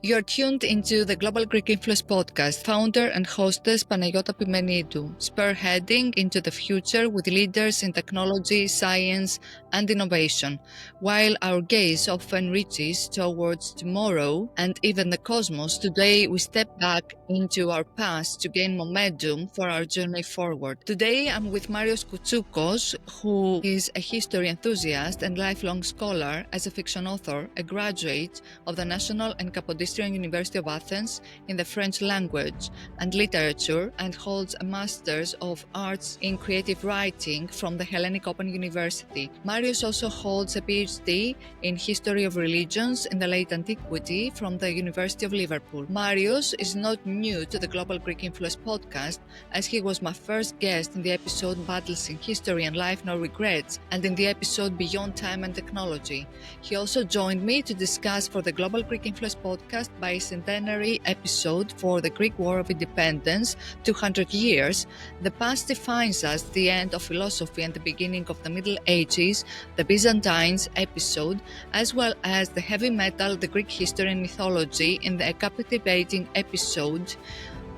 You're tuned into the Global Greek Influence podcast, founder and hostess Panagiota Pimenidou, spearheading into the future with leaders in technology, science, and innovation. While our gaze often reaches towards tomorrow and even the cosmos, today we step back into our past to gain momentum for our journey forward. Today I'm with Marios Koutsoukos, who is a history enthusiast and lifelong scholar as a fiction author, a graduate of the National and Capodistrian University of Athens in the French language and literature, and holds a Master's of Arts in Creative Writing from the Hellenic Open University. Marios also holds a PhD in History of Religions in the Late Antiquity from the University of Liverpool. Marios is not new to the Global Greek Influence podcast, as he was my first guest in the episode Battles in History and Life No Regrets, and in the episode Beyond Time and Technology. He also joined me to discuss for the Global Greek Influence podcast bicentenary episode for the Greek War of Independence, 200 years, The Past Defines Us, the End of Philosophy and the Beginning of the Middle Ages, the Byzantines episode, as well as the heavy metal, the Greek history and mythology in the captivating episode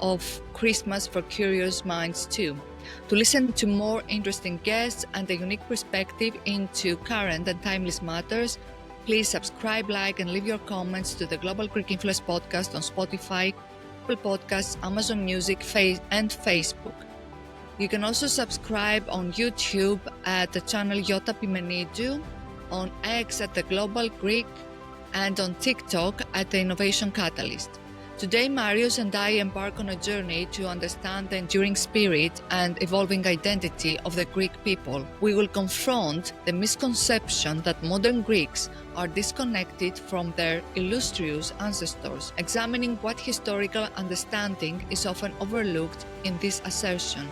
of Christmas for Curious Minds 2. To listen to more interesting guests and a unique perspective into current and timeless matters, please subscribe, like, and leave your comments to the Global Greek Influence podcast on Spotify, Apple Podcasts, Amazon Music, and Facebook. You can also subscribe on YouTube at the channel Jota Pimenidou, on X at the Global Greek, and on TikTok at the Innovation Catalyst. Today, Marios and I embark on a journey to understand the enduring spirit and evolving identity of the Greek people. We will confront the misconception that modern Greeks are disconnected from their illustrious ancestors, examining what historical understanding is often overlooked in this assertion.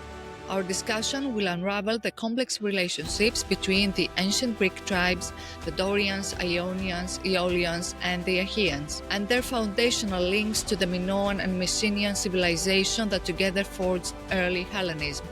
Our discussion will unravel the complex relationships between the ancient Greek tribes, the Dorians, Ionians, Aeolians, and the Achaeans, and their foundational links to the Minoan and Mycenean civilization that together forged early Hellenism.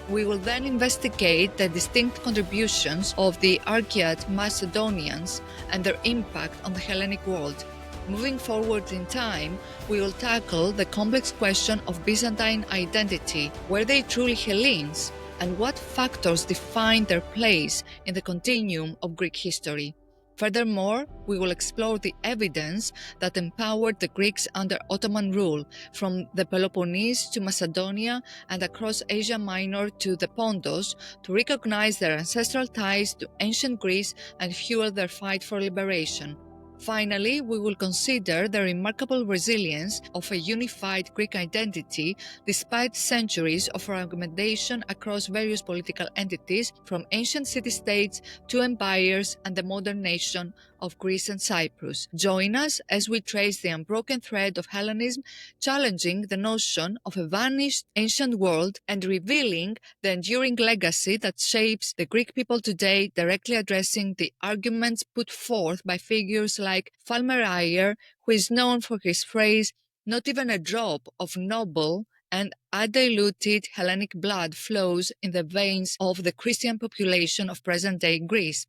We will then investigate the distinct contributions of the Argead Macedonians and their impact on the Hellenic world. Moving forward in time, we will tackle the complex question of Byzantine identity. Were they truly Hellenes? And what factors define their place in the continuum of Greek history? Furthermore, we will explore the evidence that empowered the Greeks under Ottoman rule, from the Peloponnese to Macedonia and across Asia Minor to the Pontus, to recognize their ancestral ties to ancient Greece and fuel their fight for liberation. Finally, we will consider the remarkable resilience of a unified Greek identity despite centuries of fragmentation across various political entities, from ancient city-states to empires and the modern nation of Greece and Cyprus. Join us as we trace the unbroken thread of Hellenism, challenging the notion of a vanished ancient world and revealing the enduring legacy that shapes the Greek people today, directly addressing the arguments put forth by figures like Fallmerayer, who is known for his phrase, "Not even a drop of noble and undiluted Hellenic blood flows in the veins of the Christian population of present-day Greece."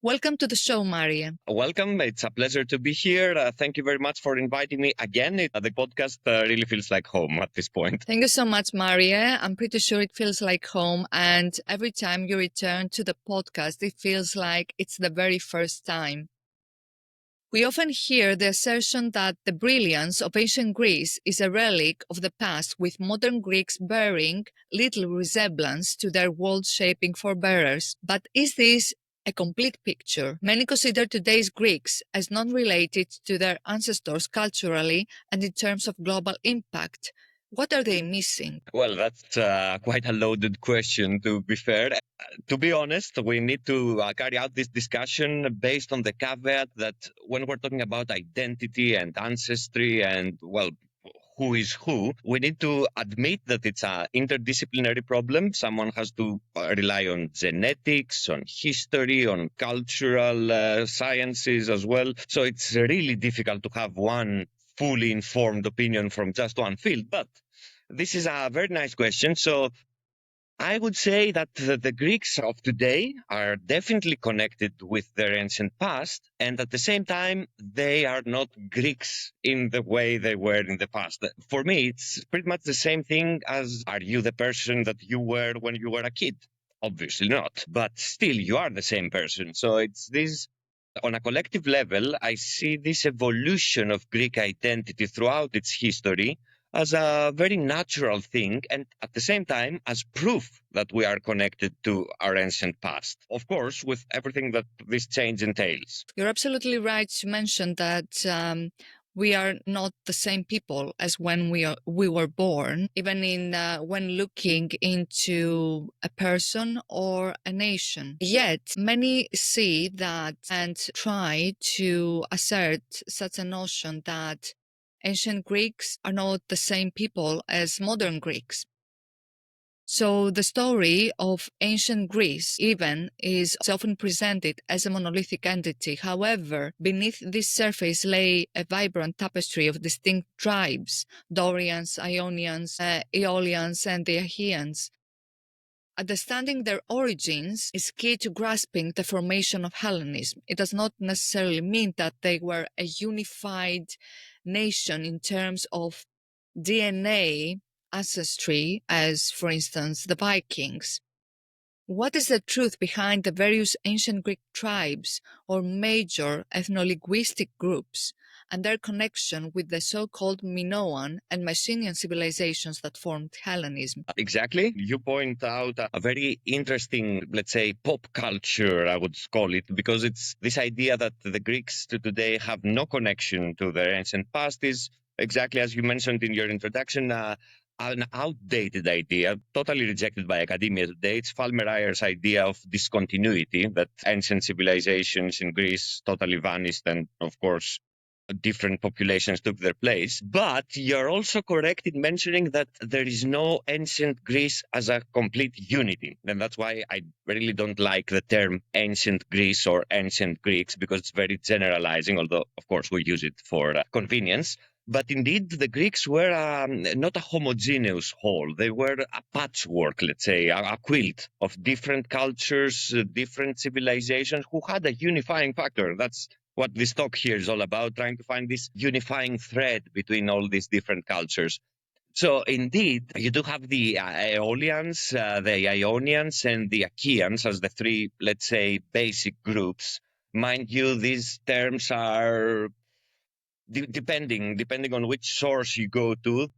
Welcome to the show, Maria. Welcome. It's a pleasure to be here. Thank you very much for inviting me again. The podcast really feels like home at this point. Thank you so much, Maria. I'm pretty sure it feels like home. And every time you return to the podcast, it feels like it's the very first time. We often hear the assertion that the brilliance of ancient Greece is a relic of the past, with modern Greeks bearing little resemblance to their world-shaping forebears. But is this a complete picture? Many consider today's Greeks as non-related to their ancestors culturally and in terms of global impact. What are they missing? Well, that's quite a loaded question, to be fair. To be honest, we need to carry out this discussion based on the caveat that when we're talking about identity and ancestry and, well, who is who, we need to admit that it's an interdisciplinary problem. Someone has to rely on genetics, on history, on cultural sciences as well. So it's really difficult to have one fully informed opinion from just one field. But this is a very nice question. So I would say that the Greeks of today are definitely connected with their ancient past, and at the same time, they are not Greeks in the way they were in the past. For me, it's pretty much the same thing as, are you the person that you were when you were a kid? Obviously not, but still you are the same person. So it's this, on a collective level, I see this evolution of Greek identity throughout its history as a very natural thing, and at the same time as proof that we are connected to our ancient past, of course, with everything that this change entails. You're absolutely right to mention that we are not the same people as when we were born, even in when looking into a person or a nation. Yet many see that and try to assert such a notion that ancient Greeks are not the same people as modern Greeks. So the story of ancient Greece even is often presented as a monolithic entity. However, beneath this surface lay a vibrant tapestry of distinct tribes: Dorians, Ionians, Aeolians, and the Achaeans. Understanding their origins is key to grasping the formation of Hellenism. It does not necessarily mean that they were a unified nation in terms of DNA ancestry, as, for instance, the Vikings. What is the truth behind the various ancient Greek tribes or major ethno-linguistic groups and their connection with the so-called Minoan and Mycenean civilizations that formed Hellenism? Exactly. You point out a very interesting, let's say, pop culture, I would call it, because it's this idea that the Greeks to today have no connection to their ancient past is exactly as you mentioned in your introduction, an outdated idea, totally rejected by academia today. It's Fallmerayer's idea of discontinuity, that ancient civilizations in Greece totally vanished, and of course, different populations took their place. But you're also correct in mentioning that there is no ancient Greece as a complete unity. And that's why I really don't like the term ancient Greece or ancient Greeks, because it's very generalizing, although, of course, we use it for convenience. But indeed, the Greeks were not a homogeneous whole. They were a patchwork, let's say, a quilt of different cultures, different civilizations who had a unifying factor. That's what this talk here is all about, trying to find this unifying thread between all these different cultures. So indeed, you do have the Aeolians, the Ionians, and the Achaeans as the three, let's say, basic groups. Mind you, these terms are depending on which source you go to,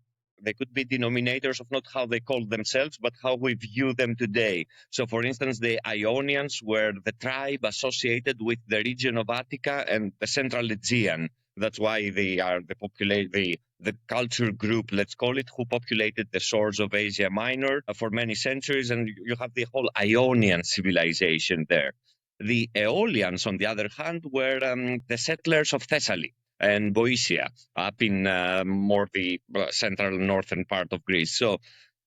they could be denominators of not how they call themselves, but how we view them today. So, for instance, the Ionians were the tribe associated with the region of Attica and the central Aegean. That's why they are the culture group, let's call it, who populated the shores of Asia Minor for many centuries, and you have the whole Ionian civilization there. The Aeolians, on the other hand, were the settlers of Thessaly and Boeotia, up in more the central northern part of Greece. So,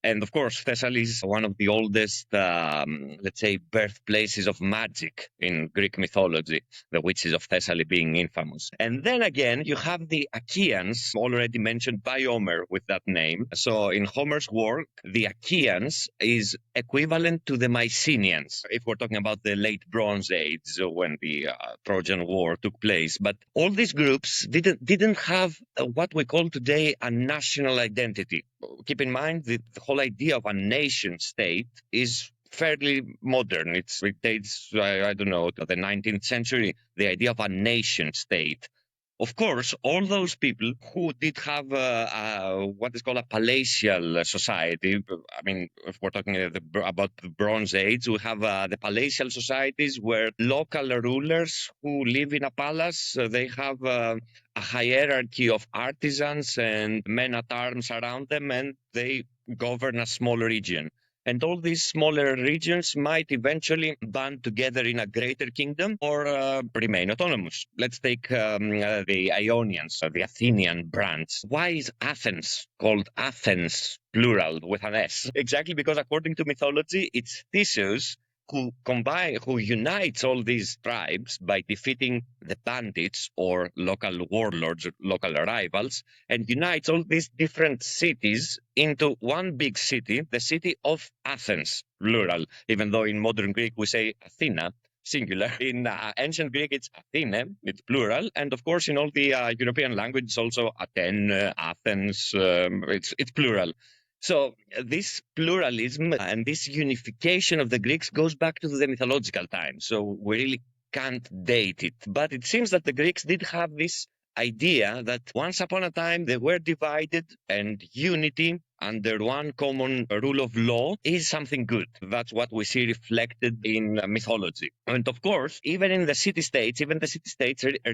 and of course, Thessaly is one of the oldest, let's say, birthplaces of magic in Greek mythology, the witches of Thessaly being infamous. And then again, you have the Achaeans, already mentioned by Homer with that name. So in Homer's work, the Achaeans is equivalent to the Myceneans, if we're talking about the late Bronze Age, when the Trojan War took place. But all these groups didn't have what we call today a national identity. Keep in mind that the whole idea of a nation state is fairly modern. It dates, I don't know, to the 19th century, the idea of a nation state. Of course, all those people who did have what is called a palatial society, I mean, if we're talking about the Bronze Age, we have the palatial societies where local rulers who live in a palace, they have a hierarchy of artisans and men-at-arms around them, and they govern a small region. And all these smaller regions might eventually band together in a greater kingdom or remain autonomous. Let's take the Ionians, the Athenian branch. Why is Athens called Athens, plural, with an S? Exactly because according to mythology, it's Theseus who unites all these tribes by defeating the bandits or local warlords, local rivals, and unites all these different cities into one big city, the city of Athens, plural, even though in modern Greek we say Athena, singular. In ancient Greek, it's Athene, it's plural. And of course, in all the European languages, also Athene, Athens, it's plural. So this pluralism and this unification of the Greeks goes back to the mythological times. So we really can't date it. But it seems that the Greeks did have this idea that once upon a time they were divided, and unity under one common rule of law is something good. That's what we see reflected in mythology. And of course, even the city-states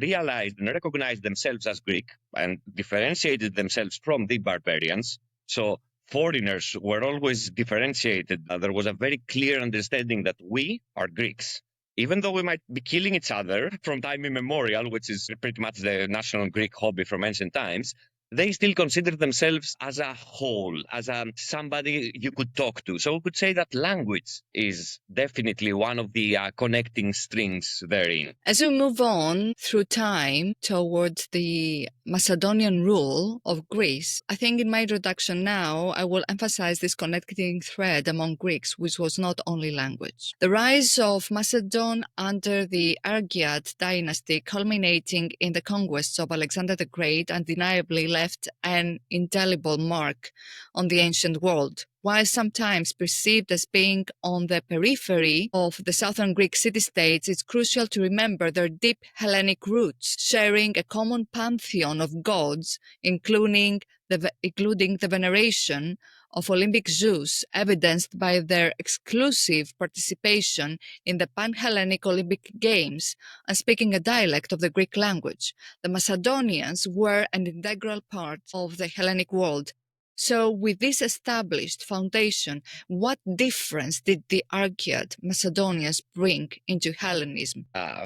realized and recognized themselves as Greek and differentiated themselves from the barbarians. So foreigners were always differentiated. There was a very clear understanding that we are Greeks. Even though we might be killing each other from time immemorial, which is pretty much the national Greek hobby from ancient times, they still consider themselves as a whole, as somebody you could talk to. So we could say that language is definitely one of the connecting strings therein. As we move on through time towards the Macedonian rule of Greece, I think in my introduction now, I will emphasize this connecting thread among Greeks, which was not only language. The rise of Macedon under the Argead dynasty, culminating in the conquests of Alexander the Great, undeniably left an indelible mark on the ancient world. While sometimes perceived as being on the periphery of the southern Greek city-states, it's crucial to remember their deep Hellenic roots, sharing a common pantheon of gods, including the veneration of Olympic Zeus, evidenced by their exclusive participation in the Pan-Hellenic Olympic Games and speaking a dialect of the Greek language. The Macedonians were an integral part of the Hellenic world. So with this established foundation, what difference did the Argead Macedonians bring into Hellenism?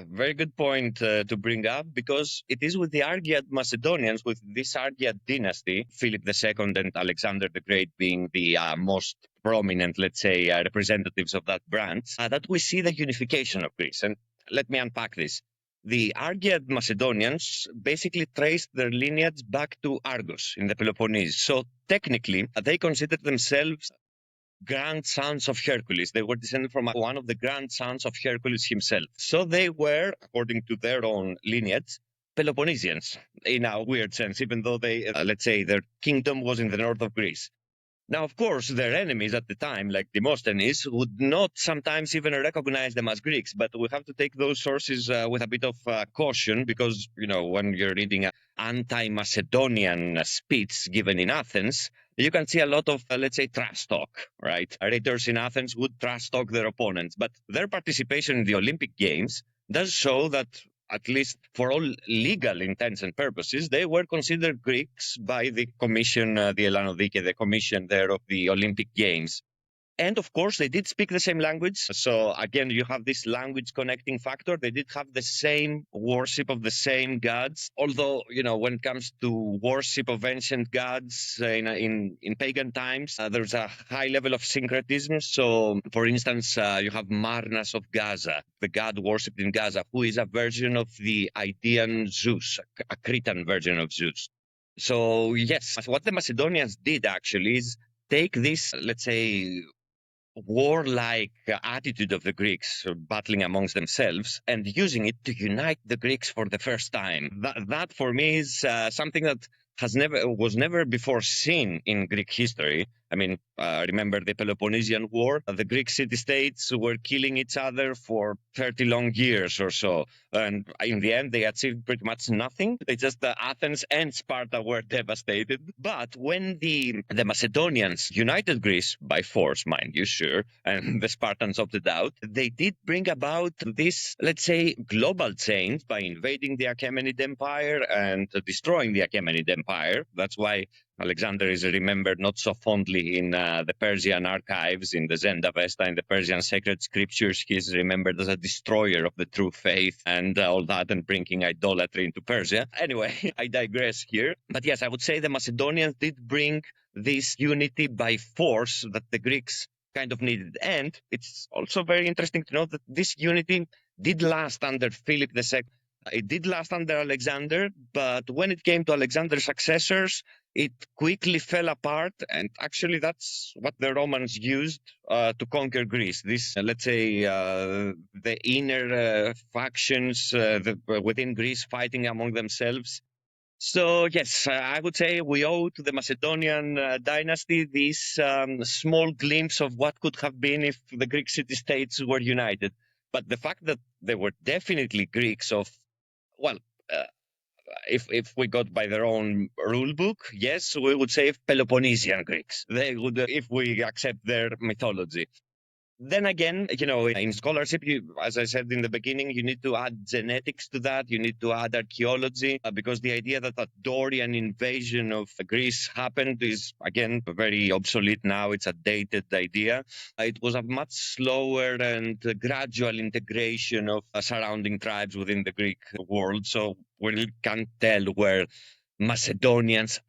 Very good point to bring up, because it is with the Argead Macedonians, with this Argead dynasty, Philip II and Alexander the Great being the most prominent, let's say, representatives of that branch, that we see the unification of Greece. And let me unpack this. The Argead Macedonians basically traced their lineage back to Argos in the Peloponnese. So technically, they considered themselves grandsons of Hercules. They were descended from one of the grandsons of Hercules himself. So they were, according to their own lineage, Peloponnesians in a weird sense, even though they, let's say, their kingdom was in the north of Greece. Now, of course, their enemies at the time, like Demosthenes, would not sometimes even recognize them as Greeks. But we have to take those sources with a bit of caution, because, when you're reading an anti-Macedonian speech given in Athens, you can see a lot of, let's say, trash talk, right? Rhetorics in Athens would trash talk their opponents. But their participation in the Olympic Games does show that, at least for all legal intents and purposes, they were considered Greeks by the commission, the Ellanodike, the commission there of the Olympic Games. And of course, they did speak the same language. So again, you have this language connecting factor. They did have the same worship of the same gods. Although, when it comes to worship of ancient gods in pagan times, there's a high level of syncretism. So, for instance, you have Marnas of Gaza, the god worshipped in Gaza, who is a version of the Idaean Zeus, a Cretan version of Zeus. So, yes, what the Macedonians did actually is take this, let's say, warlike attitude of the Greeks battling amongst themselves and using it to unite the Greeks for the first time. That for me is something that was never before seen in Greek history. I mean, remember the Peloponnesian War? The Greek city-states were killing each other for 30 long years or so. And in the end, they achieved pretty much nothing. They just, Athens and Sparta were devastated. But when the Macedonians united Greece, by force, mind you, sure, and the Spartans opted out, they did bring about this, let's say, global change by invading the Achaemenid Empire and destroying the Achaemenid Empire. That's why Alexander is remembered not so fondly in the Persian archives, in the Zendavesta, in the Persian sacred scriptures. He is remembered as a destroyer of the true faith and all that, and bringing idolatry into Persia. Anyway, I digress here. But yes, I would say the Macedonians did bring this unity by force that the Greeks kind of needed. And it's also very interesting to note that this unity did last under Philip II. It did last under Alexander, but when it came to Alexander's successors, it quickly fell apart. And actually, that's what the Romans used to conquer Greece. This, let's say, the inner factions within Greece fighting among themselves. So, yes, I would say we owe to the Macedonian dynasty this small glimpse of what could have been if the Greek city-states were united. But the fact that they were definitely Greeks of, well, if we got by their own rule book, yes, we would say Peloponnesian Greeks. They would, if we accept their mythology. Then again, in scholarship, as I said in the beginning, you need to add genetics to that. You need to add archaeology, because the idea that a Dorian invasion of Greece happened is, again, very obsolete now. It's a dated idea. It was a much slower and gradual integration of surrounding tribes within the Greek world. So we can't tell where Macedonians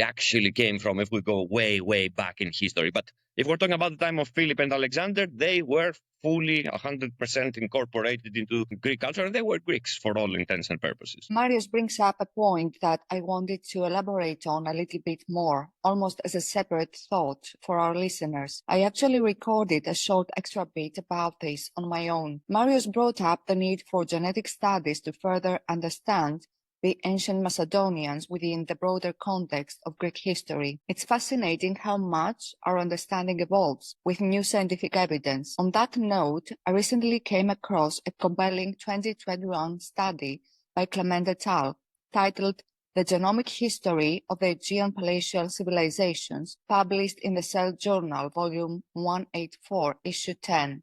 actually came from if we go way, way back in history. But if we're talking about the time of Philip and Alexander, they were fully 100% incorporated into Greek culture, and they were Greeks for all intents and purposes. Marius brings up a point that I wanted to elaborate on a little bit more, almost as a separate thought for our listeners. I actually recorded a short extra bit about this on my own. Marius brought up the need for genetic studies to further understand the ancient Macedonians within the broader context of Greek history. It's fascinating how much our understanding evolves with new scientific evidence. On that note, I recently came across a compelling 2021 study by Clement et al. Titled The Genomic History of the Aegean Palatial Civilizations, published in the Cell Journal, Volume 184, Issue 10.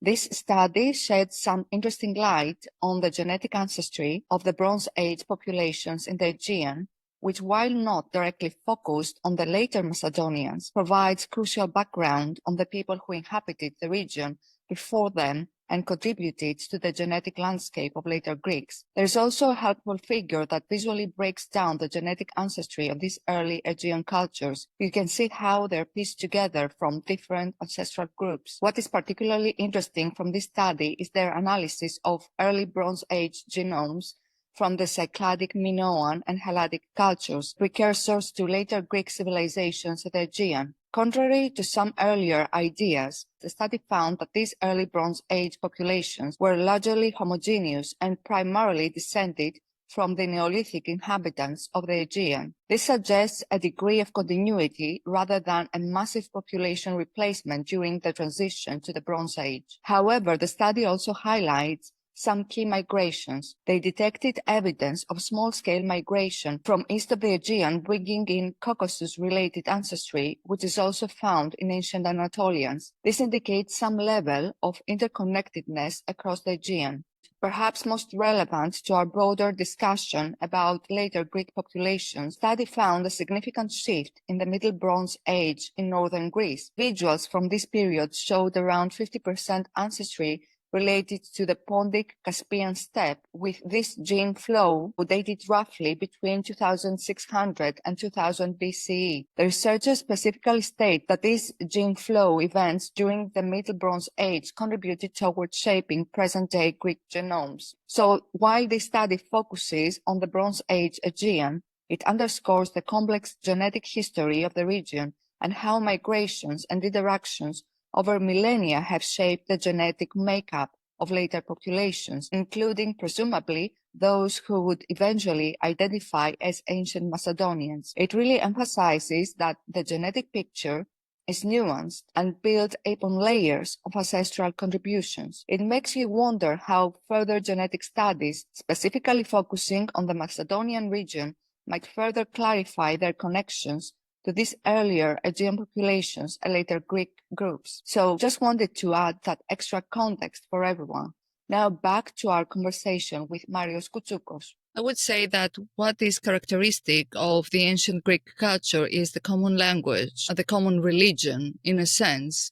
This study sheds some interesting light on the genetic ancestry of the Bronze Age populations in the Aegean, which, while not directly focused on the later Macedonians, provides crucial background on the people who inhabited the region before them and contributed to the genetic landscape of later Greeks. There is also a helpful figure that visually breaks down the genetic ancestry of these early Aegean cultures. You can see how they're pieced together from different ancestral groups. What is particularly interesting from this study is their analysis of early Bronze Age genomes from the Cycladic Minoan and Hellenic cultures, precursors to later Greek civilizations of the Aegean. Contrary to some earlier ideas, the study found that these early Bronze Age populations were largely homogeneous and primarily descended from the Neolithic inhabitants of the Aegean. This suggests a degree of continuity rather than a massive population replacement during the transition to the Bronze Age. However, the study also highlights some key migrations. They detected evidence of small-scale migration from east of the Aegean, bringing in Caucasus-related ancestry, which is also found in ancient Anatolians. This indicates some level of interconnectedness across the Aegean. Perhaps most relevant to our broader discussion about later Greek populations, the study found a significant shift in the Middle Bronze Age in northern Greece. Individuals from this period showed around 50% ancestry related to the Pontic Caspian steppe, with this gene flow dated roughly between 2600 and 2000 BCE. The researchers specifically state that these gene flow events during the Middle Bronze Age contributed towards shaping present-day Greek genomes. So while this study focuses on the Bronze Age Aegean, it underscores the complex genetic history of the region and how migrations and interactions over millennia have shaped the genetic makeup of later populations, including presumably those who would eventually identify as ancient Macedonians. It really emphasizes that the genetic picture is nuanced and built upon layers of ancestral contributions. It makes you wonder how further genetic studies, specifically focusing on the Macedonian region, might further clarify their connections to these earlier Aegean populations and later Greek groups. So just wanted to add that extra context for everyone. Now back to our conversation with Marios Koutsoukos. I would say that what is characteristic of the ancient Greek culture is the common language, the common religion in a sense,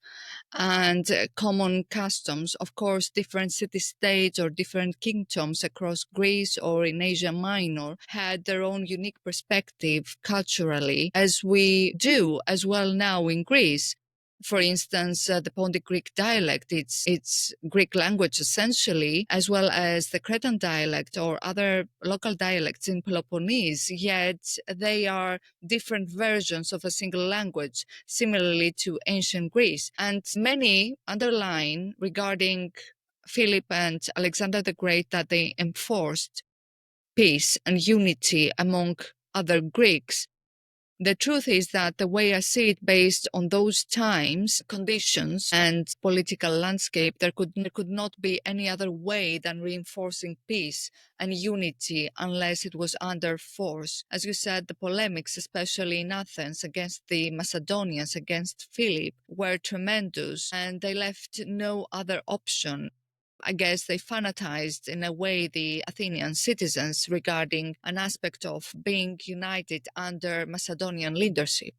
and common customs. Of course, different city-states or different kingdoms across Greece or in Asia Minor had their own unique perspective culturally, as we do as well now in Greece. For instance, the Pontic Greek dialect, it's Greek language essentially, as well as the Cretan dialect or other local dialects in Peloponnese, yet they are different versions of a single language, similarly to ancient Greece. And many underline regarding Philip and Alexander the Great that they enforced peace and unity among other Greeks. The truth is that the way I see it, based on those times, conditions, and political landscape, there could not be any other way than reinforcing peace and unity unless it was under force. As you said, the polemics, especially in Athens, against the Macedonians, against Philip, were tremendous, and they left no other option. I guess they fanatized in a way the Athenian citizens regarding an aspect of being united under Macedonian leadership.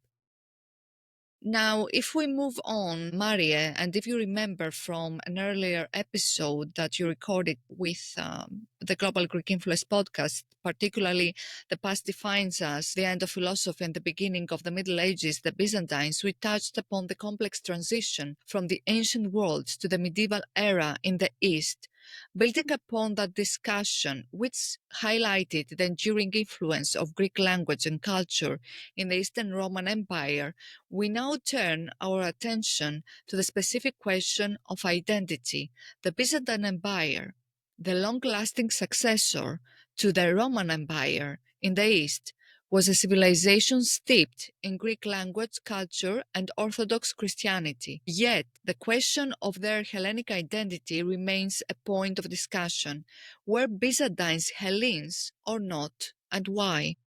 Now, if we move on, Maria, and if you remember from an earlier episode that you recorded with the Global Greek Influence podcast, particularly The Past Defines Us, the end of philosophy and the beginning of the Middle Ages, the Byzantines, we touched upon the complex transition from the ancient world to the medieval era in the East. Building upon that discussion, which highlighted the enduring influence of Greek language and culture in the Eastern Roman Empire, we now turn our attention to the specific question of identity. The Byzantine Empire, the long-lasting successor to the Roman Empire in the East, was a civilization steeped in Greek language, culture, and Orthodox Christianity. Yet, the question of their Hellenic identity remains a point of discussion. Were Byzantines Hellenes or not, and why?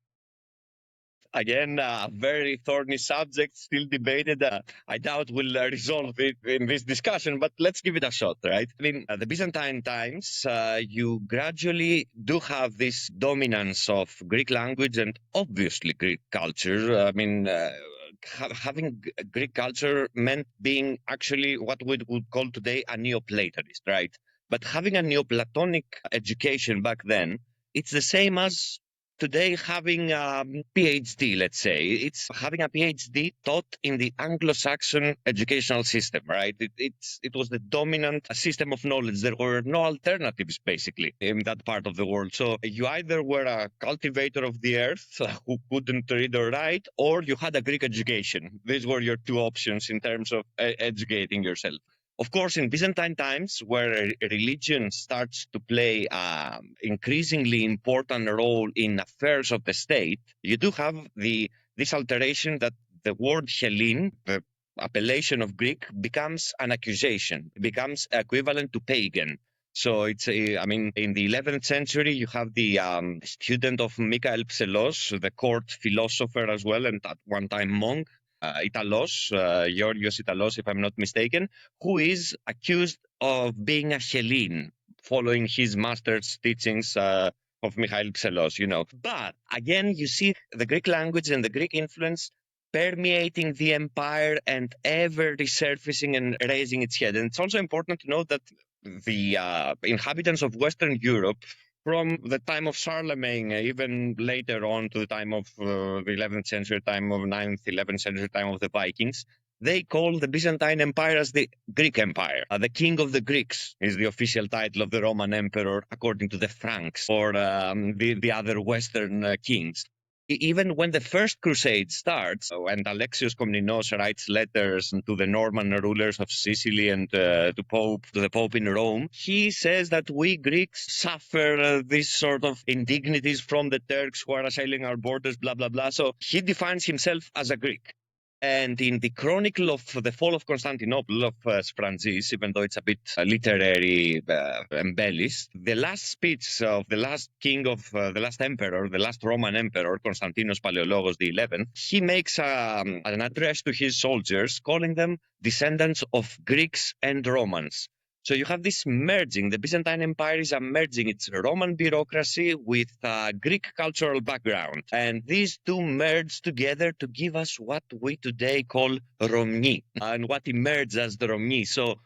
Again, a very thorny subject, still debated. I doubt we'll resolve it in this discussion, but let's give it a shot, right? I mean, the Byzantine times, you gradually do have this dominance of Greek language and obviously Greek culture. I mean, having Greek culture meant being actually what we would call today a Neoplatonist, right? But having a Neoplatonic education back then, it's the same as today having a PhD, let's say. It's having a PhD taught in the Anglo-Saxon educational system, right? It was the dominant system of knowledge. There were no alternatives, basically, in that part of the world. So you either were a cultivator of the earth who couldn't read or write, or you had a Greek education. These were your two options in terms of educating yourself. Of course, in Byzantine times, where religion starts to play an increasingly important role in affairs of the state, you do have this alteration that the word Hellene, the appellation of Greek, becomes an accusation, becomes equivalent to pagan. So I mean, in the 11th century, you have the student of Michael Psellos, the court philosopher as well, and at one time monk, Italos, Georgios Italos, if I'm not mistaken, who is accused of being a Hellene, following his master's teachings of Michael Psellos, you know. But again, you see the Greek language and the Greek influence permeating the empire and ever resurfacing and raising its head. And it's also important to note that the inhabitants of Western Europe, from the time of Charlemagne, even later on to the time of the 11th century, time of 9th, 11th century, time of the Vikings, they call the Byzantine Empire as the Greek Empire. The King of the Greeks is the official title of the Roman Emperor, according to the Franks or the other Western kings. Even when the First Crusade starts, and Alexius Komnenos writes letters to the Norman rulers of Sicily and to the Pope in Rome, he says that we Greeks suffer these sort of indignities from the Turks who are assailing our borders, blah, blah, blah. So he defines himself as a Greek. And in the Chronicle of the Fall of Constantinople of Sphrantzis, even though it's a bit literary embellished, the last speech of the last king of the last emperor, the last Roman emperor, Constantinos Palaiologos XI, he makes an address to his soldiers, calling them descendants of Greeks and Romans. So you have this merging. The Byzantine Empire is merging its Roman bureaucracy with Greek cultural background. And these two merge together to give us what we today call Romni, and what emerged as the Romni. So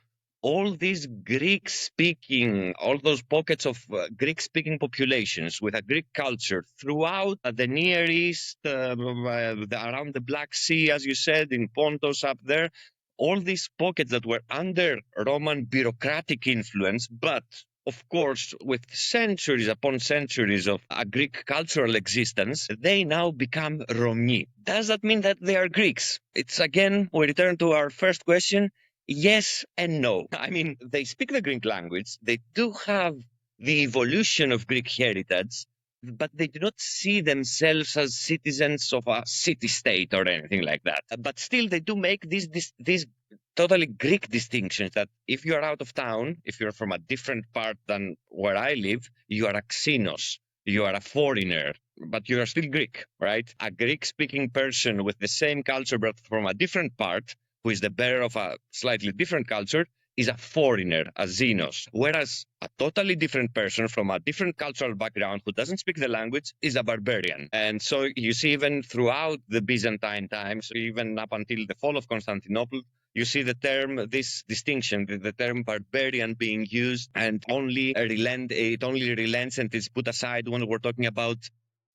all these Greek-speaking, all those pockets of Greek-speaking populations with a Greek culture throughout the Near East, around the Black Sea, as you said, in Pontus up there, all these pockets that were under Roman bureaucratic influence, but of course, with centuries upon centuries of a Greek cultural existence, they now become Romi. Does that mean that they are Greeks? It's again, we return to our first question. Yes and no. I mean, they speak the Greek language. They do have the evolution of Greek heritage, but they do not see themselves as citizens of a city-state or anything like that. But still, they do make these totally Greek distinctions that if you are out of town, if you're from a different part than where I live, you are a xenos, you are a foreigner, but you are still Greek, right? A Greek-speaking person with the same culture but from a different part, who is the bearer of a slightly different culture, is a foreigner, a xenos. Whereas a totally different person from a different cultural background who doesn't speak the language is a barbarian. And so you see even throughout the Byzantine times, even up until the fall of Constantinople, you see the term, this distinction, the term barbarian being used, and it only relents and is put aside when we're talking about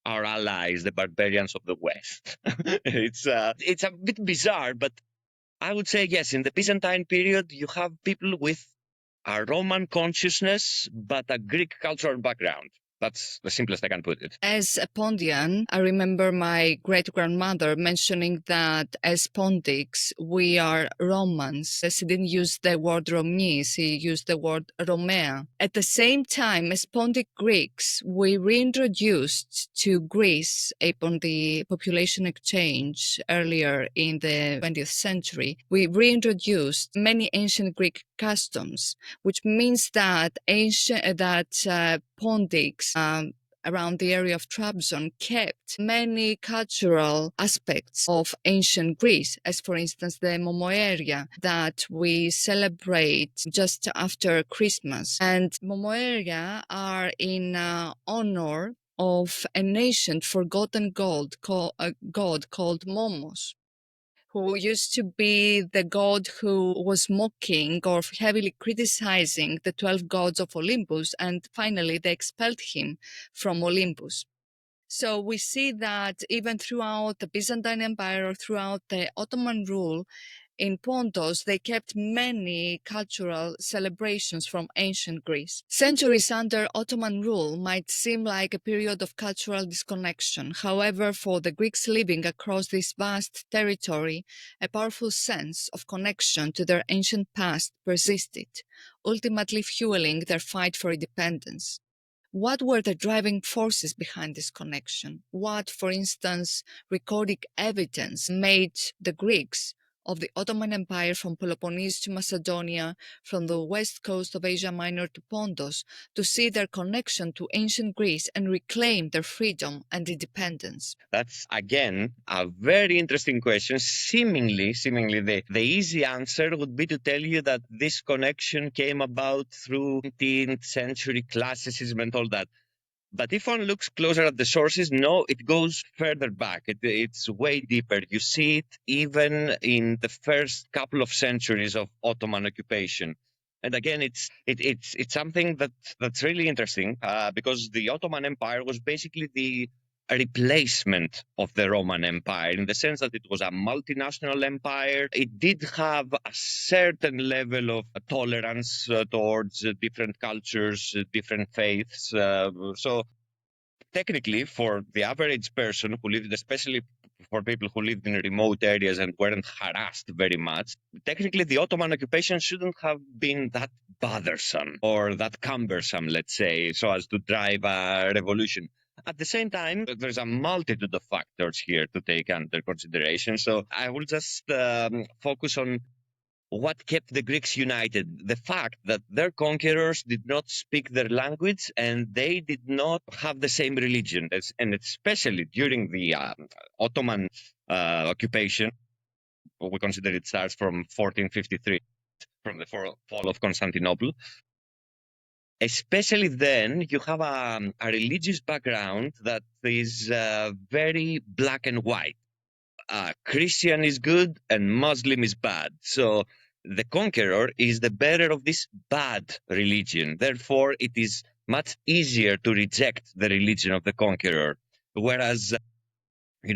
our allies, the barbarians of the West. It's a bit bizarre, but I would say yes, in the Byzantine period, you have people with a Roman consciousness, but a Greek cultural background. That's the simplest I can put it. As a Pontian, I remember my great-grandmother mentioning that as Pontics, we are Romans. She didn't use the word Romi, she used the word Romea. At the same time, as Pontic Greeks, we reintroduced to Greece upon the population exchange earlier in the 20th century, we reintroduced many ancient Greek customs, which means that Pontics around the area of Trabzon kept many cultural aspects of ancient Greece, as for instance the Momoeria that we celebrate just after Christmas. And Momoeria are in honor of an ancient forgotten god called Momos, who used to be the god who was mocking or heavily criticizing the 12 gods of Olympus, and finally they expelled him from Olympus. So we see that even throughout the Byzantine Empire or throughout the Ottoman rule, in Pontos, they kept many cultural celebrations from ancient Greece. Centuries under Ottoman rule might seem like a period of cultural disconnection. However, for the Greeks living across this vast territory, a powerful sense of connection to their ancient past persisted, ultimately fueling their fight for independence. What were the driving forces behind this connection? What, for instance, recorded evidence made the Greeks of the Ottoman Empire from Peloponnese to Macedonia, from the west coast of Asia Minor to Pontus, to see their connection to ancient Greece and reclaim their freedom and independence? That's, again, a very interesting question. Seemingly, the easy answer would be to tell you that this connection came about through 19th century classicism and all that. But if one looks closer at the sources, no, it goes further back. It's way deeper. You see it even in the first couple of centuries of Ottoman occupation. And again, it's something that's really interesting because the Ottoman Empire was basically the replacement of the Roman Empire in the sense that it was a multinational empire. It did have a certain level of tolerance towards different cultures, different faiths. So technically, for the average person who lived, especially for people who lived in remote areas and weren't harassed very much, technically the Ottoman occupation shouldn't have been that bothersome or that cumbersome, let's say, so as to drive a revolution. At the same time, there's a multitude of factors here to take under consideration. So I will just focus on what kept the Greeks united. The fact that their conquerors did not speak their language and they did not have the same religion. And especially during the Ottoman occupation, we consider it starts from 1453, from the fall of Constantinople. Especially then, you have a religious background that is very black and white. Christian is good and Muslim is bad. So the conqueror is the bearer of this bad religion. Therefore, it is much easier to reject the religion of the conqueror. Whereas, in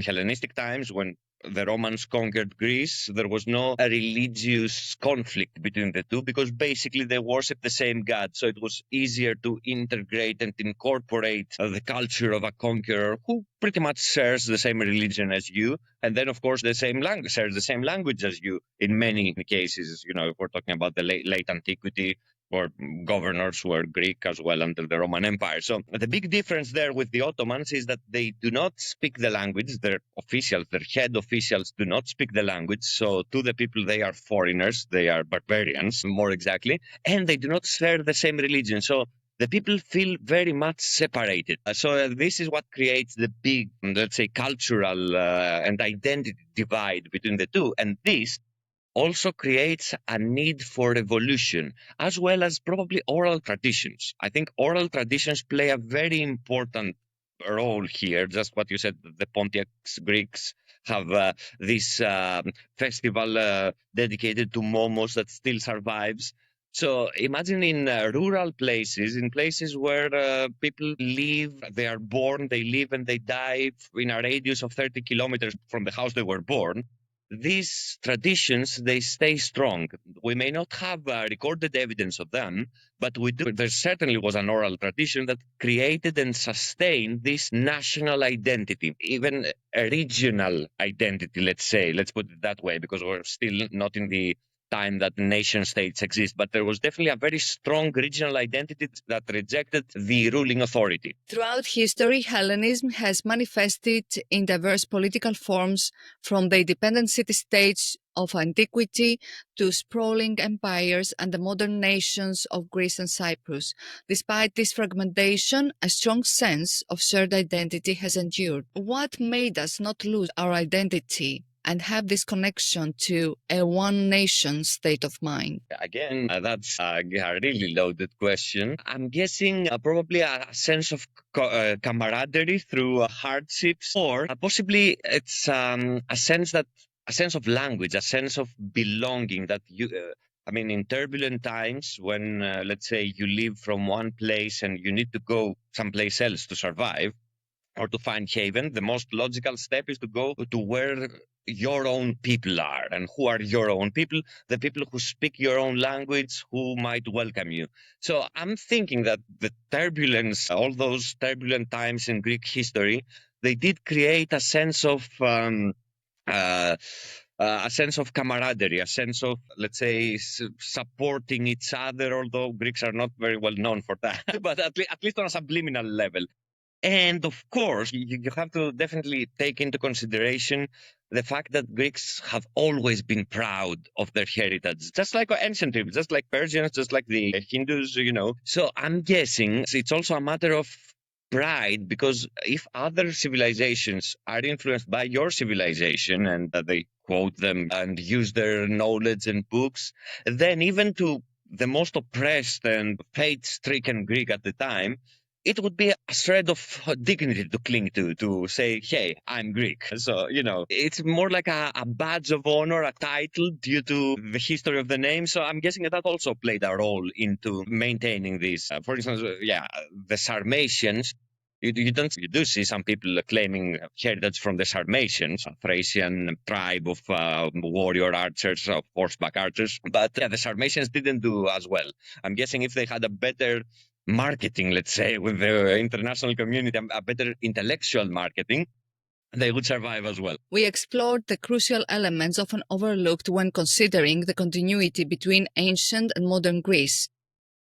Hellenistic times, when the Romans conquered Greece, there was no religious conflict between the two because basically they worshiped the same god. So it was easier to integrate and incorporate the culture of a conqueror who pretty much shares the same religion as you. And then, of course, shares the same language as you in many cases. If we're talking about the late antiquity, or governors who were Greek as well under the Roman Empire. So the big difference there with the Ottomans is that they do not speak the language. Their officials, their head officials do not speak the language. So to the people, they are foreigners, they are barbarians, more exactly, and they do not share the same religion. So the people feel very much separated. So this is what creates the big, let's say, cultural and identity divide between the two. And this also creates a need for evolution, as well as probably oral traditions. I think oral traditions play a very important role here. Just what you said, the Pontiac Greeks have this festival dedicated to momos that still survives. So imagine in rural places, in places where people live, they are born, they live and they die in a radius of 30 kilometers from the house they were born. These traditions, they stay strong. We may not have recorded evidence of them, but we do. There certainly was an oral tradition that created and sustained this national identity, even a regional identity, let's put it that way, because we're still not in the time that nation states exist, but there was definitely a very strong regional identity that rejected the ruling authority. Throughout history, Hellenism has manifested in diverse political forms, from the independent city-states of antiquity to sprawling empires and the modern nations of Greece and Cyprus. Despite this fragmentation, a strong sense of shared identity has endured. What made us not lose our identity and have this connection to a one-nation state of mind? Again, that's a really loaded question. I'm guessing probably a sense of camaraderie through hardships, or possibly it's a sense of language, a sense of belonging that you. In turbulent times when, let's say, you live from one place and you need to go someplace else to survive or to find haven, the most logical step is to go to where your own people are. And who are your own people? The people who speak your own language, who might welcome you. So I'm thinking that the turbulence, all those turbulent times in Greek history, they did create a sense of camaraderie, a sense of, let's say, supporting each other, although Greeks are not very well known for that, but at least on a subliminal level. And of course, you have to definitely take into consideration the fact that Greeks have always been proud of their heritage, just like ancient people, just like Persians, just like the Hindus, So I'm guessing it's also a matter of pride, because if other civilizations are influenced by your civilization and they quote them and use their knowledge and books, then even to the most oppressed and fate-stricken Greek at the time, it would be a shred of dignity to cling to say, hey, I'm Greek. So, it's more like a badge of honor, a title due to the history of the name. So I'm guessing that also played a role into maintaining this. For instance, the Sarmatians, you do see some people claiming heritage from the Sarmatians, a Thracian tribe of warrior archers, of horseback archers. But the Sarmatians didn't do as well. I'm guessing if they had a better marketing, let's say, with the international community, a better intellectual marketing, they would survive as well. We explored the crucial elements often overlooked when considering the continuity between ancient and modern Greece,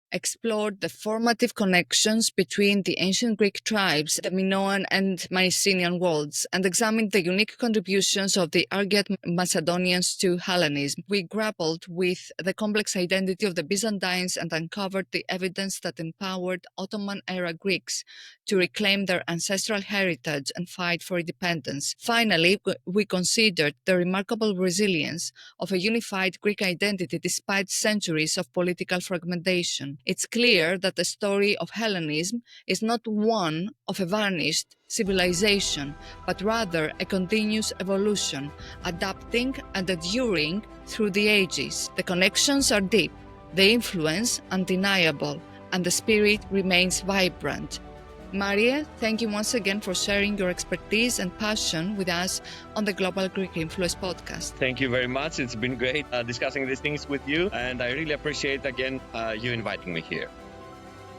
explored the formative connections between the ancient Greek tribes, the Minoan and Mycenean worlds, and examined the unique contributions of the Argead Macedonians to Hellenism. We grappled with the complex identity of the Byzantines and uncovered the evidence that empowered Ottoman-era Greeks to reclaim their ancestral heritage and fight for independence. Finally, we considered the remarkable resilience of a unified Greek identity despite centuries of political fragmentation. It's clear that the story of Hellenism is not one of a vanished civilization, but rather a continuous evolution, adapting and enduring through the ages. The connections are deep, the influence undeniable, and the spirit remains vibrant. Maria, thank you once again for sharing your expertise and passion with us on the Global Greek Influence podcast. Thank you very much. It's been great discussing these things with you, and I really appreciate again you inviting me here.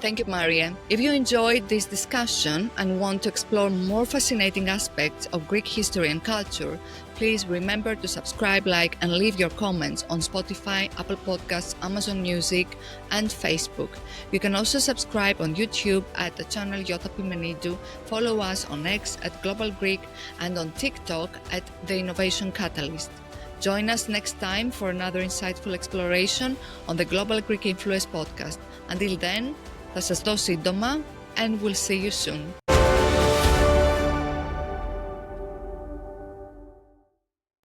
Thank you, Maria. If you enjoyed this discussion and want to explore more fascinating aspects of Greek history and culture, please remember to subscribe, like, and leave your comments on Spotify, Apple Podcasts, Amazon Music, and Facebook. You can also subscribe on YouTube at the channel Iota Pimenidou, follow us on X at Global Greek, and on TikTok at The Innovation Catalyst. Join us next time for another insightful exploration on the Global Greek Influence podcast. Until then, θα σας δω σύντομα and we'll see you soon.